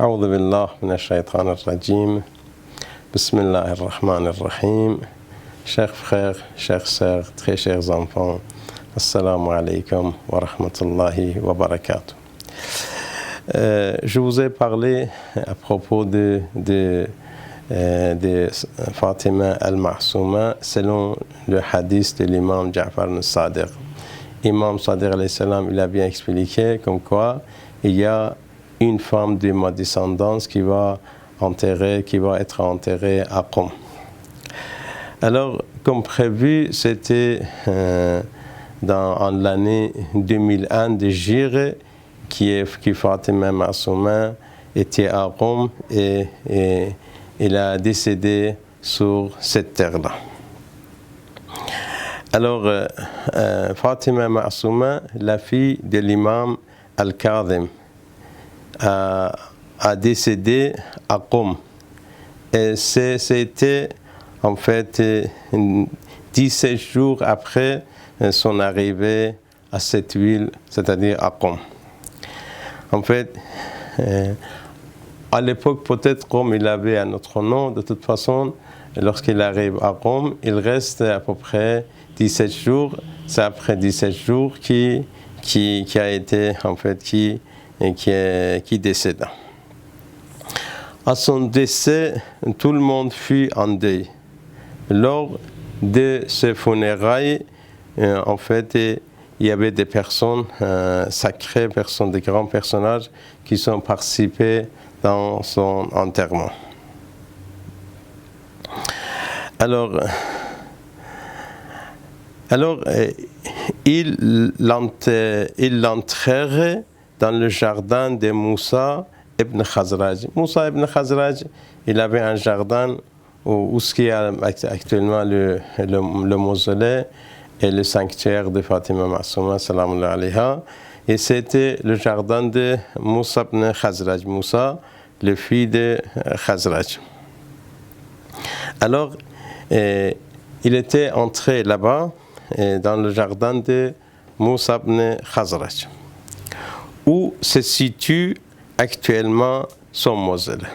أعوذ بالله من الشيطان الرجيم. بسم الله الرحمن الرحيم. Chers frères, chères sœurs, très chers enfants, Assalamu alaikum wa rahmatullahi wa barakatuh. Je vous ai parlé à propos de Fatima al-Ma'souma selon le hadith de l'imam Ja'far al-Sadiq. Imam Sadiq alayhi salam, il a bien expliqué comme quoi il y a une femme de ma descendance qui va être enterrée à Qom. Alors, comme prévu, c'était en l'année 2001 de Jire qui Fatima Ma'souma était à Qom et il a décédé sur cette terre-là. Alors, Fatima Ma'souma, la fille de l'imam Al-Kadhim, a décédé à Qom. Et c'était en fait 17 jours après son arrivée à cette ville, c'est-à-dire à Qom. En fait, à l'époque, peut-être Qom, il avait un autre nom. De toute façon, lorsqu'il arrive à Qom, il reste à peu près 17 jours. C'est après 17 jours qui a été, en fait, qui décéda. À son décès, tout le monde fut en deuil. Lors de ses funérailles, en fait, il y avait des personnes sacrées, des grands personnages qui sont participés dans son enterrement. Alors il l'enterrait dans le jardin de Moussa ibn Khazraj. Moussa ibn Khazraj, il avait un jardin où ce qui est actuellement le mausolée et le sanctuaire de Fatima Ma'souma, salam alayha. Et c'était le jardin de Moussa ibn Khazraj. Moussa, le fils de Khazraj. Alors, il était entré là-bas, dans le jardin de Moussa ibn Khazraj, où se situe actuellement son mausolée.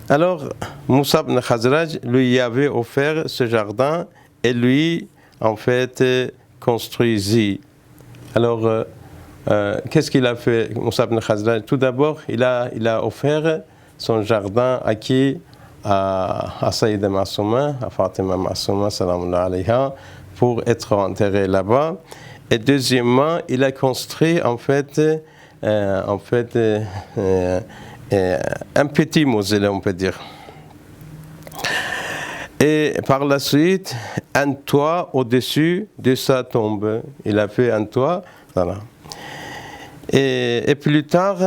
Alors, Moussa ibn Khazraj lui avait offert ce jardin et lui, en fait, construisit. Alors, qu'est-ce qu'il a fait, Moussa ibn Khazraj? Tout d'abord, il a offert son jardin à qui? À Sayyida Ma'souma, à Fatima Ma'souma, salam alayha, pour être enterré là-bas. Et deuxièmement, il a construit un petit mausolée, on peut dire. Et par la suite, un toit au-dessus de sa tombe. Il a fait un toit, voilà. Et plus tard,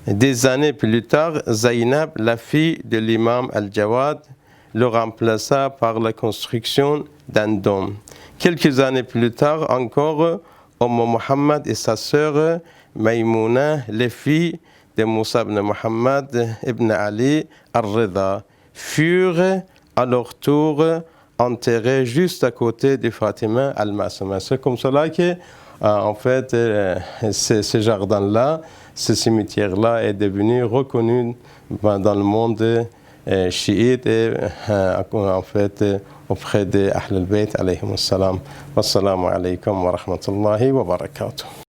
des années plus tard, Zainab, la fille de l'imam Al-Jawad, le remplaça par la construction d'un dôme. Quelques années plus tard encore, Muhammad et sa sœur Maïmouna, les filles de Moussa ibn Muhammad ibn Ali al-Rida, furent à leur tour enterrées juste à côté de Fatima al-Ma'souma. C'est comme cela que, en fait, ce jardin-là, ce cimetière-là est devenu reconnu dans le monde chiite et en fait auprès de Ahl al-Bayt alayhim assalam. Wassalamu alaikum wa rahmatullahi wa barakatuh.